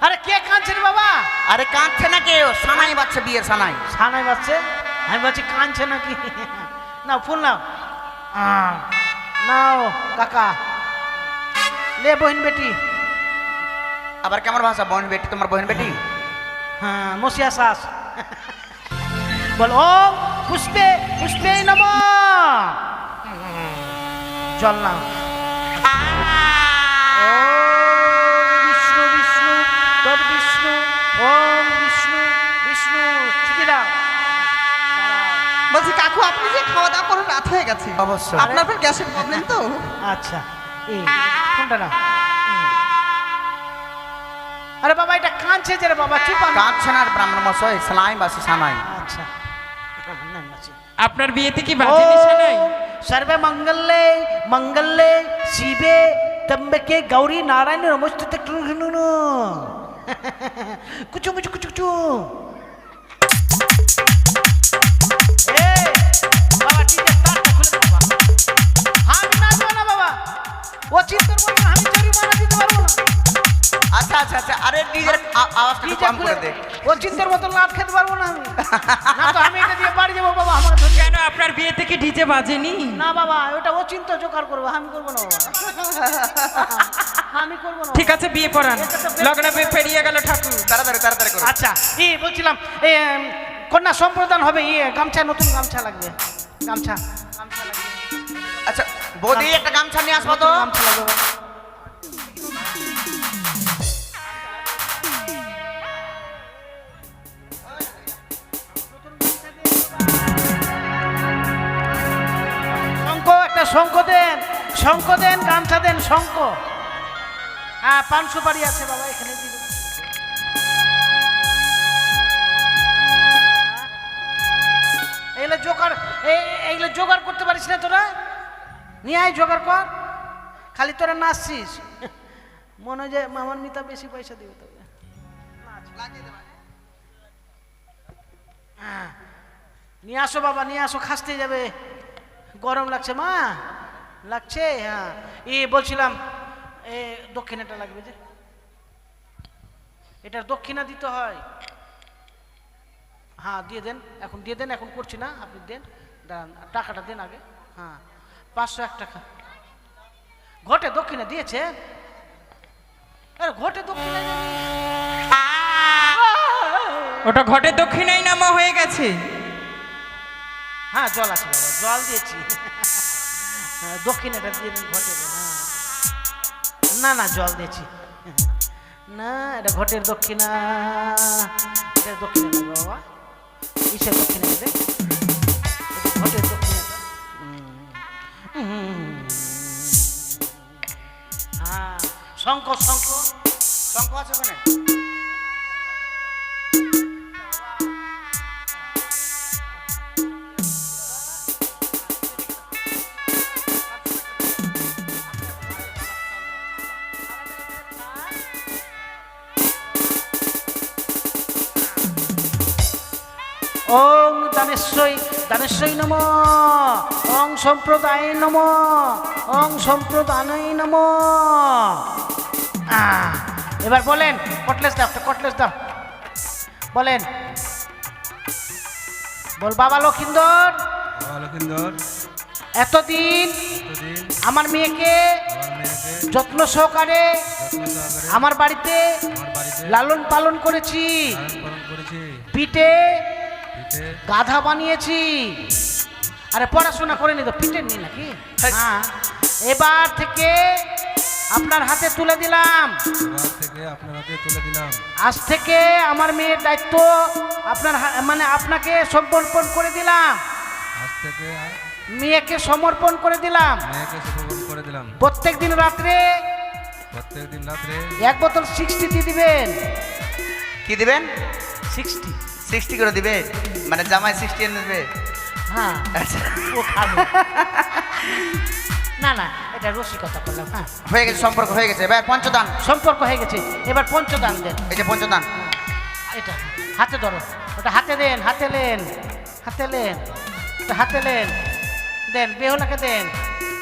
Speaker 5: আরে কে কাঁদছে রে বাবা?
Speaker 8: আরে কাঁদছে না কেউ, সানাই বাচ্চা, বিয়ের সানাই।
Speaker 5: সানাই বাচ্চে? আমি বলছি কাঁদছে নাকি? নাও ফুল নাও। নাও কাকা, লে বহিন বেটি।
Speaker 8: আবার কেমন ভাষা, বোন বেটি? তোমার বোন বেটি?
Speaker 5: হ্যাঁ, মসিয়া শাস। বল ও পুষ্পে পুষ্পে নম। জল নাও। ওম বিষ্ণু বিষ্ণু তদ বিষ্ণু, ওম বিষ্ণু বিষ্ণু। ঠিকই দাও।
Speaker 4: বলছি কাকু, আপনি যে খাওয়া দাওয়া করুন, রাত হয়ে গেছে।
Speaker 8: অবশ্যই।
Speaker 4: আপনার ফের গ্যাসের প্রবলেম তো।
Speaker 5: আচ্ছা, এই কোনটা না? আরে বাবা, এটা কাঁদছে যে রে বাবা, চুপ।
Speaker 8: কাঁদছে না ব্রাহ্মণ মশাই, সানাই বাসি সানাই।
Speaker 5: আচ্ছা,
Speaker 1: আপনার বিয়েতে কি বাজে নিশা নাই?
Speaker 5: सर्वे मंगले मंगले शिवे त्र्यंबके गौरी नारायण नमोस्तुते। कुचु कुचु कुचु कुचु। ए बाबा, डीजे स्टार्ट खुले दो बाबा। हम नाचबो ना बाबा, वो चिंता করবেন না, আমি জরিমানা দিতে পারবো না।
Speaker 8: আচ্ছা আচ্ছা আচ্ছা, আরে ডিজে
Speaker 3: আওয়াজটা একটু কম করে দে।
Speaker 5: ও চিন্তার মতো লাভ খেতে পারবো না আমি। না তো আমি এটা দিয়ে বাড়ি যাবো বাবা, আমাকে ধরে।
Speaker 1: কেন আপনার বিয়ে থেকে ডিজে বাজেনি?
Speaker 5: না বাবা, ওটা ও চিন্তা জোগাড় করবো, আমি করবো না বাবা। আমি করবো না।
Speaker 1: ঠিক আছে, বিয়ে পড়ান। লগ্ন পেরিয়ে গেল ঠাকুর।
Speaker 3: তাড়াতাড়ি তাড়াতাড়ি করো।
Speaker 5: আচ্ছা, বলছিলাম কন্যা সম্প্রদান হবে, গামছা, নতুন গামছা লাগবে, গামছা লাগবে।
Speaker 3: আচ্ছা বৌদি একটা গামছা নিয়ে আসবো তো।
Speaker 5: গামছা লাগবে বাবা। শঙ্খ, একটা শঙ্খ দেন, শঙ্খ দেন, গামছা দেন, শঙ্খ। হ্যাঁ, পান সুপারি আছে বাবা, এখানে দিয়ে দেবেন। এগুলো জোগাড়, এইগুলো জোগাড় করতে পারিস না তোরা? নিয়ে আয়, জোগাড় কর। খালি তোরা নাচছিস, মনে হয় যে মামার মিতা বেশি পয়সা দিবে তবে। হ্যাঁ, নিয়ে আসো বাবা, নিয়ে আসো, খাসতে যাবে, গরম লাগছে মা, লাগছে। হ্যাঁ, বলছিলাম দক্ষিণাটা লাগবে যে, এটার দক্ষিণা দিতে হয়। হ্যাঁ দিয়ে দেন, এখন দিয়ে দেন, এখন করছি না, আপনি দেন, টাকাটা দেন আগে। হ্যাঁ, 501 টাকা। ঘটে দক্ষিণা দিয়েছে? আরে ঘটে দক্ষিণা,
Speaker 1: ওটা ঘটে দক্ষিণাই নামা হয়ে গেছে।
Speaker 5: হ্যাঁ জল আছে বাবা, জল দিয়েছি। দক্ষিণাটা দিয়ে দিন, ঘটে দেন। না না, জল দিয়েছি না, এটা ঘটের দক্ষিণা, এটা দক্ষিণা না বাবা, ইসের দক্ষিণা দেবে, ঘটের দক্ষিণাটা। হ্যাঁ, শঙ্খ, শঙ্খ,
Speaker 3: শঙ্খ আছে ওখানে?
Speaker 5: ওং দানেশ্বই, দানেশ্বই নম, ওং সম্প্রদায় নম, ওং সম্প্রদায় নম। এবার বলেন, কটলেস দাও, কটলেস দাও, বলেন, বল বাবা লক্ষিন্দর, এতদিন আমার মেয়েকে যত্ন সহকারে আমার বাড়িতে লালন পালন করেছি, পিঠে গাধা বানিয়েছি। আরে পড়াশোনা করে নি তো, পিঠে নি নাকি? হ্যাঁ, এবার থেকে আপনার হাতে তুলে দিলাম, আজ থেকে আমার মেয়ের দায়িত্ব আপনার মানে আপনাকে সমর্পণ করে দিলাম, মেয়েকে সমর্পণ করে দিলাম। প্রত্যেক দিন রাত্রে 1 বোতল 60 দিয়ে দিবেন।
Speaker 3: কি দিবেন?
Speaker 5: 60
Speaker 3: 60 করে দিবে, মানে জামাই 60 এনে দেবে?
Speaker 5: হ্যাঁ,
Speaker 3: আচ্ছা
Speaker 5: ও খাবে না না, এটা রসিকতা করলাম। হ্যাঁ,
Speaker 3: হয়ে গেছে, সম্পর্ক হয়ে গেছে। এবার পঞ্চদান।
Speaker 5: সম্পর্ক হয়ে গেছে, এবার পঞ্চদান দেন।
Speaker 3: এই যে পঞ্চদান,
Speaker 5: এটা হাতে ধরো, ওটা হাতে দেন, হাতে লেন, হাতে লেন, ওটা হাতে লেন, দেন, বেহুলাকে দেন।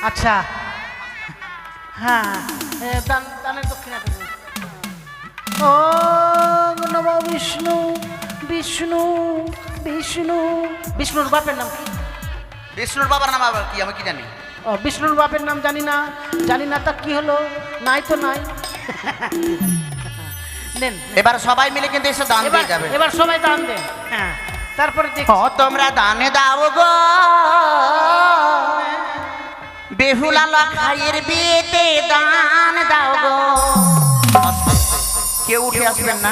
Speaker 5: আচ্ছা, হ্যাঁ, দান, দানের দক্ষিণা দেবেন। ওম নমো বিষ্ণু, বিষ্ণু, বিষ্ণু। বিষ্ণুর বাপের নাম কি?
Speaker 3: বিষ্ণুর বাবার নাম আবার কি, আমি কি জানি?
Speaker 5: ও, বিষ্ণুর বাপের নাম জানি না, জানি না, তা কি হলো? নাই তো নাই। নেন,
Speaker 3: এবার সবাই মিলে কিন্তু এসে দান দিয়ে যাবে।
Speaker 5: এবার সবাই দান দেন। হ্যাঁ, তারপরে দেখ,
Speaker 3: ও তোমরা দানে দাও গো, বেহুলা লখাইয়ের বিয়েতে দান দাও গো। কেউ উঠে আসবেন না,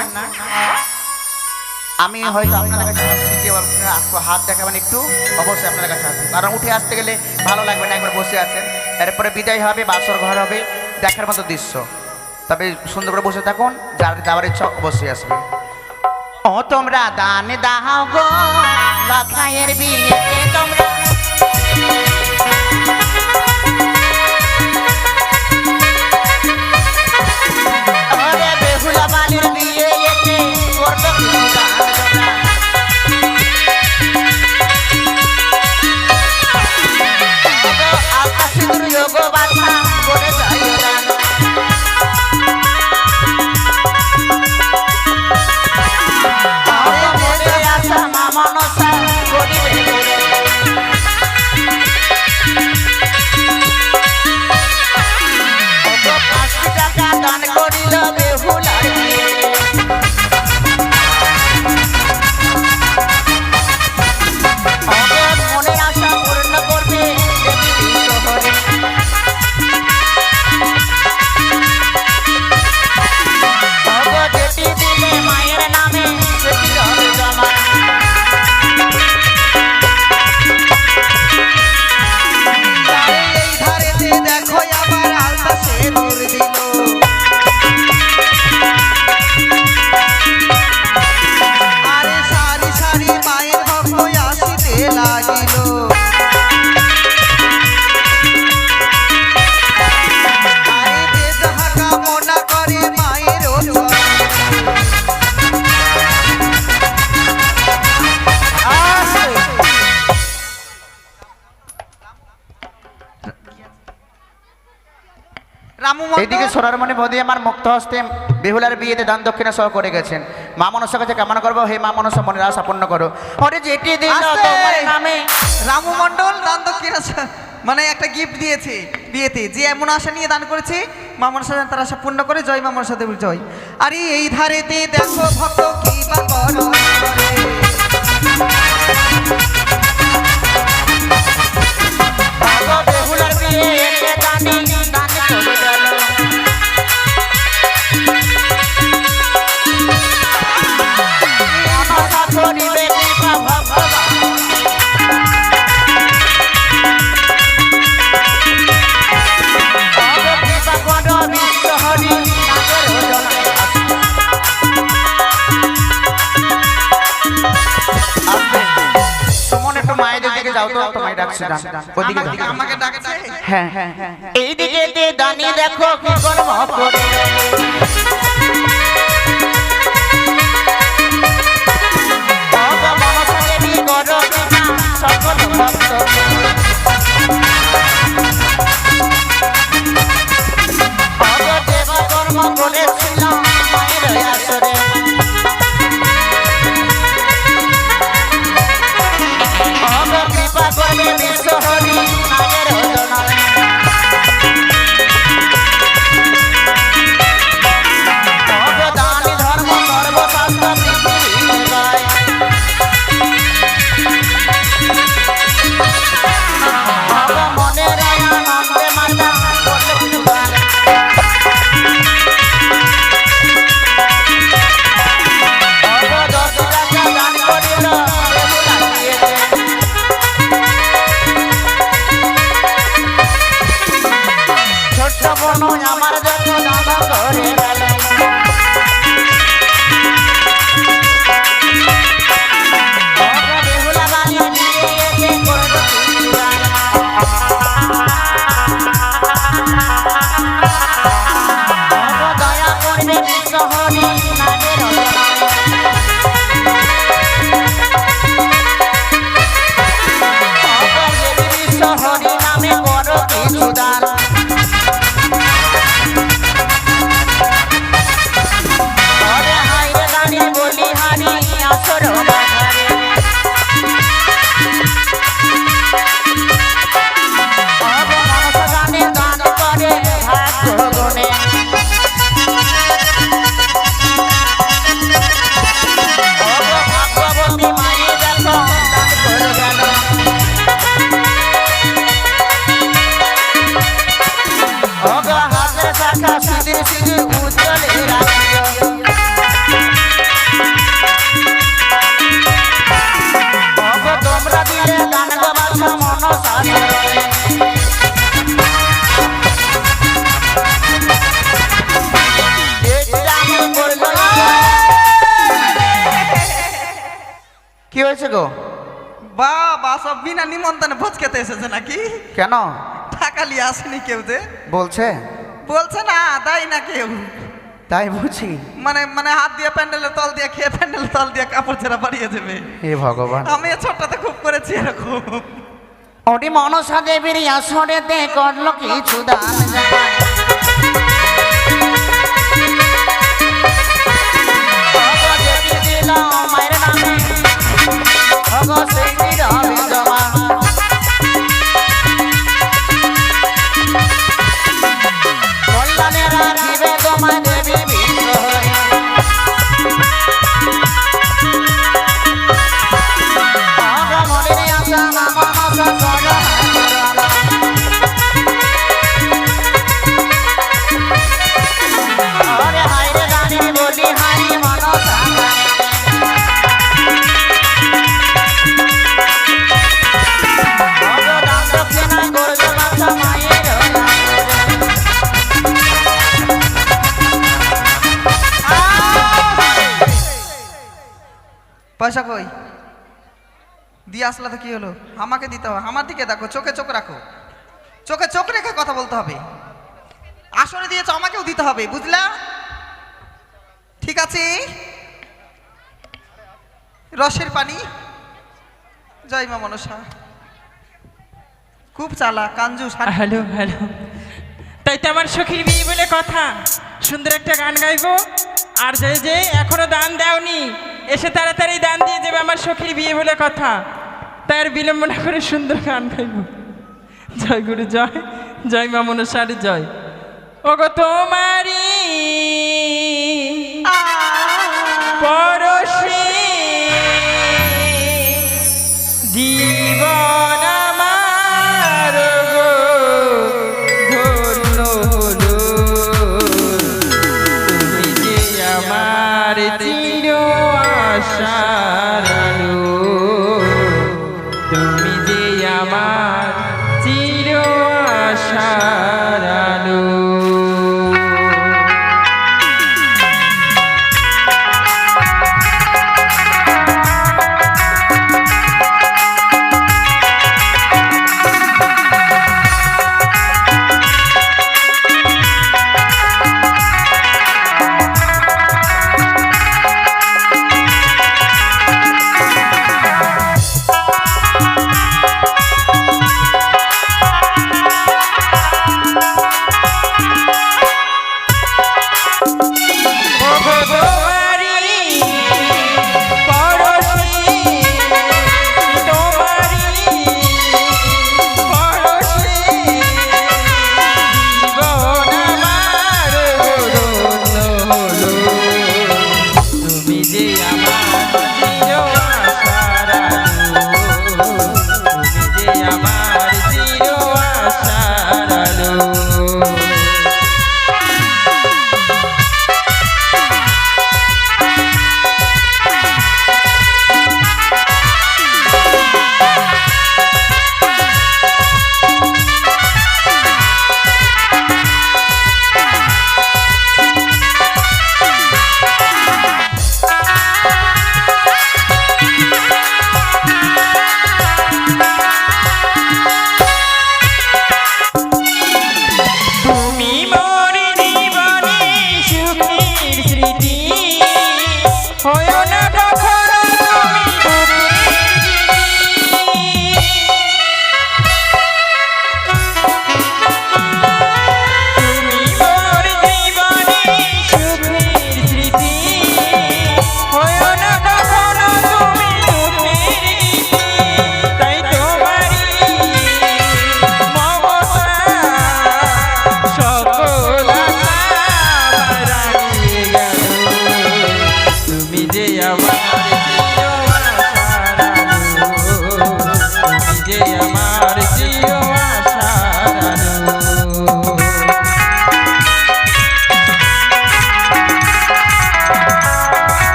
Speaker 3: আমি হয়তো আপনার কাছে আসছি, কেউ হাত দেখাবেন একটু, অবশ্যই আপনার কাছে আসবেন, কারণ উঠে আসতে গেলে ভালো লাগবে না, একবার বসে আছেন। এরপরে বিদায় হবে, বাসর ঘর হবে, দেখার মতো দৃশ্য। তবে সুন্দর করে বসে থাকুন, যার যাওয়ার ইচ্ছা অবশ্যই আসবে। ও তোমরা দান দাও গো, লখাইয়ের বিয়েতে তোমরা বেহুলা বালির বিয়ে এতে করবে কিছু দান তোমরা। আলতা সিঁদুর যোগ বাছা করে যাইও দান।
Speaker 4: রামু মণ্ডল
Speaker 3: এইদিকে সোনারমণি বৌদি আমার মুক্ত হস্তে বেহুলার বিয়েতে দান দক্ষিণা সহ করে গেছেন। মা মনসার কাছে কামনা করবো, হে মা মনসা মনের আশা পূর্ণ করো।
Speaker 8: ওরে যেটি দিল
Speaker 4: আস্তে!
Speaker 8: তোমার নামে
Speaker 4: রামু মণ্ডল দান দক্ষিণা মানে একটা গিফট দিয়েছে বিয়েতে, যে এমন আশা নিয়ে দান করেছে মা মনসা যেন তার আশা পূর্ণ করে। জয় মা মনসা দেবীর জয়। আরে এই ধারেতে দেখো ভক্ত কি বা করো
Speaker 8: বাবা বেহুলার বিয়েতে দানি দান করে গেল। মনসা করিবে কৃপা ভগবান। বাবা কৃপা করো বিশ্ব হরি নাগের জলে।
Speaker 3: আসবে সুমন, একটু মায়েদের দিকে যাও তো, তোমায় ডাকছে গান ওদিকে যাও।
Speaker 4: আমাকে ডাকছে।
Speaker 3: হ্যাঁ হ্যাঁ হ্যাঁ।
Speaker 8: এইদিকে যে দানি দেখো কি কর্ম করে। বাবা মনসা দেবী করো কৃপা সকল ভক্তকে। বাবা দেবা কর্ম করেছিলাম মায়ের আসরে। বাবা কৃপা করবে বিশ্ব হরি নাগের জননী। দানি ধর্ম সর্বশাস্ত্র পৃথিবী গায়। বাবা মনের আনন্দে মাতা করলে গান। বাবা 10 টাকা দান করিল বেহুলা বিয়েতে। ছোট্ট বোন আমার যত দান করে গেল। বাবা বেহুলা বানিয়ে বিয়েতে করল কিছু দান। বাবা দয়া করবে বিশ্ব হরি নাগের জননী। বাবা দেবী বিশ্ব হরি নামে করো কিছু দান। ওরে হাইরে গানি বলি হারি আসর বাধারে। বাবা মনসা গানে দান করে ভাগ্য গুণে। বাবা ভাগ্যবতী মায়ে দেখো দান করে গেল। বাবা হাতের শাখা সিঁদুর সিঁদুর উজ্জ্বলে রাখিও। বাবা তোমরা দিলে দান গো বাছা মনসা চরণে। এটা আমি করবো না।
Speaker 3: কি হয়েছে গো?
Speaker 4: বাবা সব বিনা নিমন্ত্রণে ভোজ খেতে এসেছে নাকি?
Speaker 3: কেন
Speaker 4: টাকা নিয়ে আসেনি কেউ যে?
Speaker 3: বলছে?
Speaker 4: বলছে না, দেয় না কেউ।
Speaker 3: তাই বুঝি।
Speaker 4: মানে মানে হাত দিয়ে প্যান্ডেলের তল দিয়ে খেয়ে প্যান্ডেলের তল দিয়ে কাপড় ছেঁড়া বাড়িয়ে দেবে।
Speaker 3: হে ভগবান।
Speaker 4: আমি এ ছোট্টতে খুব করেছি এরকম।
Speaker 8: ওটি মনসা দেবীর আসরেতে করলো কিছু দান জানায়। বাবা যেটি দিল মায়ের নামে ভগো সেই রবে জমা। কল্যাণে রাখিবে তোমায় দেবী বিশ্ব হরি। বাবা মনের আশা না মনসা করো না। ওরে হাইরে গানি বলি হারি মনসা গানে। বাবা দান দক্ষিণা করবে বাছা মায়ের
Speaker 4: পয়সা কই? দিয়ে আসলে তো কি হলো? আমাকে দিতে হবে। আমার দিকে দেখো, চোখে চোখ রাখো, চোখে চোখ রেখে কথা বলতে হবে। আসরে দিয়েছ, আমাকেও দিতে হবে, বুঝলা? ঠিক আছে। রসের পানি। জয় মা মনসা। খুব চালা কাঞ্জু।
Speaker 1: Hello hello. তা তাই তো আমার সখীর বিয়ে বলে কথা, সুন্দর একটা গান গাইবো। আর যে যে এখনো দান দেওনি এসে তাড়াতাড়ি দান দিয়ে যাবে, আমার সখীর বিয়ে বলে কথা। তাই আর বিলম্ব না করে সুন্দর গান গাইবো। জয় গুরু জয়, জয় মা মনসার জয়। ওগো তোমারি পরশে জীবন আমার গো ধন্য হলো, তুমি যে আমার চির আশার আলো, তুমি যে আমার চির আশার আলো।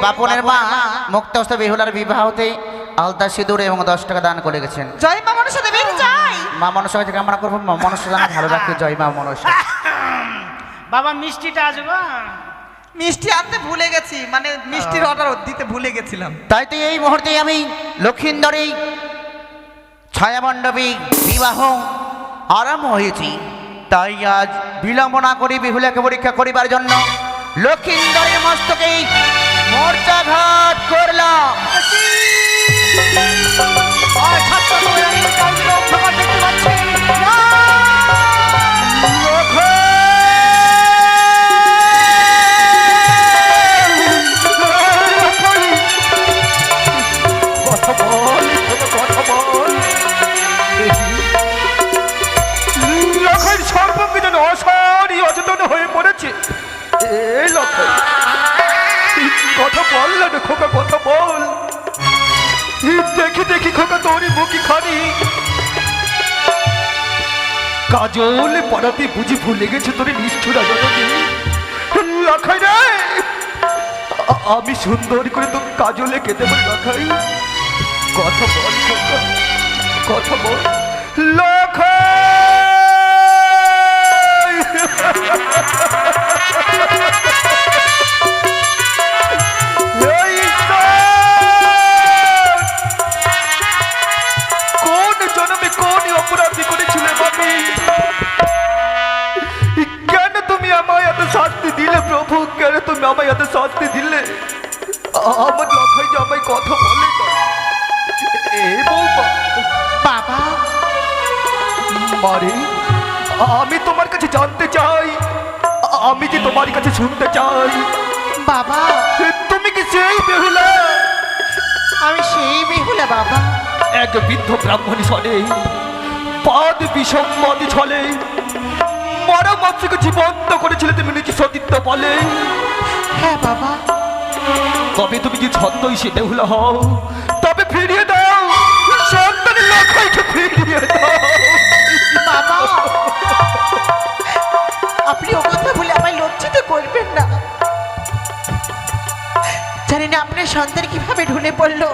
Speaker 3: বাপনের মা মুক্তহস্ত বেহুলার বিবাহতে আলতা সিঁদুর এবং 10 টাকা দান করে গেছেন।
Speaker 4: জয় মা মনসা দেবী জয়।
Speaker 3: মা মনসা কাছে কামনা করবো মা মনসা জানা ভালো রাখি। জয় মা মনসা।
Speaker 5: বাবা মিষ্টিটা আসবো।
Speaker 4: মিষ্টি আনতে ভুলে গেছি, মানে মিষ্টির অর্ডার দিতে ভুলে গেছিলাম।
Speaker 3: তাই তো এই মুহূর্তে আমি লক্ষিন্দর এই ছায়ামণ্ডপে বিবাহ আরম্ভ হয়েছে, তাই আজ বিলম্ব না করে বিহুলাকে পরীক্ষা করিবার জন্য লক্ষিন্দরের মস্তকে মোর্চাঘাত করলাম।
Speaker 2: আর ছাত্র কল্যাণীর কাউকে অন্ধকার দেখতে পাচ্ছি না। কথা বল, কথা বল। লক্ষণ সর্বকে যেন অসারি অচেতন হয়ে পড়েছে। এই লক্ষণ, কথা বল না রে খোকা, কথা বল। দেখি দেখি খোকা তোরই মুখি খানি কাজল পড়াতে বুঝি ভুলে গেছে তোর নিষ্ঠুরা জননী। লক্ষণ রে, আমি সুন্দর করে তো কাজলে কেটে বলি লক্ষণ, কথা বল খোকা, কথা বল। কোন জন্মে কোন অপরাধী করেছিলে বাবি? কেন তুমি আমায় এত শাস্তি দিলে প্রভু? কেন তুমি আমায় এত শাস্তি দিলে? আমার লক্ষাই যে আমায় কথা বলে না। এ বৌমা,
Speaker 6: বাবা
Speaker 2: মারে, আমি তোমার কাছে জানতে চাই, আমি যে তোমার কাছে শুনতে চাই,
Speaker 6: বাবা
Speaker 2: তুমি কি সেই বেহুলা?
Speaker 6: আমি সেই বেহুলা বাবা।
Speaker 2: এক বৃদ্ধ ব্রাহ্মণী ছলে, পাদ বিষম্মদ ছলে মরা মাতৃকে জীবন্ত করেছিলে তুমি নিজে সতীত্ব বলে।
Speaker 6: হ্যাঁ বাবা।
Speaker 2: তবে তুমি যে ছন্দই সে বেহুলা হও, তবে ফিরিয়ে দাও সন্তানের লক্ষ্যকে, ফিরিয়ে দাও
Speaker 6: বাবা আপনি ও কথা বলে আমায় লজ্জিত করবেন না। জানি না আপনার সন্তান কিভাবে ঢুলে পড়লো,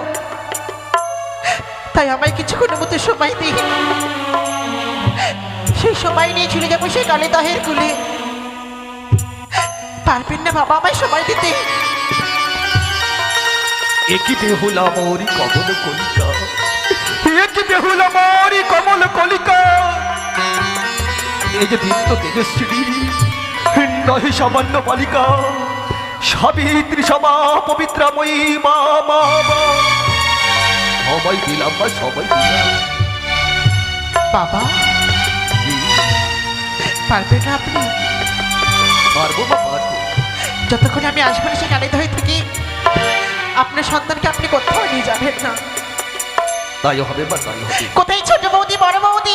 Speaker 6: তাই আমায় কিছুক্ষণের মতো সময় দিই, সেই সময় নিয়ে চলে যাবো সেই কালিদাহের কুলে। পারবেন না বাবা আমায় সময় দিতে?
Speaker 2: একই বেহুলা মরি কমল কলিকা, একই বেহুলা মরি কমল কলিকা। এই যে দীপ্ত তেজস্বী নহে সামান্য বালিকা, সাবিত্রী সমা পবিত্রাময়ী মা মা মা। সবাই দিলাম বা সবাই দিলাম।
Speaker 6: বাবা পারবেন না আপনি?
Speaker 2: পারবো বা পারবো।
Speaker 6: যতক্ষণ আমি আসবো না সেই কালিদাহে থেকে আপনার সন্তানকে আপনি কোথাও নিয়ে যাবেন না।
Speaker 2: তাই হবে বা তাই হবে।
Speaker 6: কোথায় ছোট বৌদি বড় বৌদি?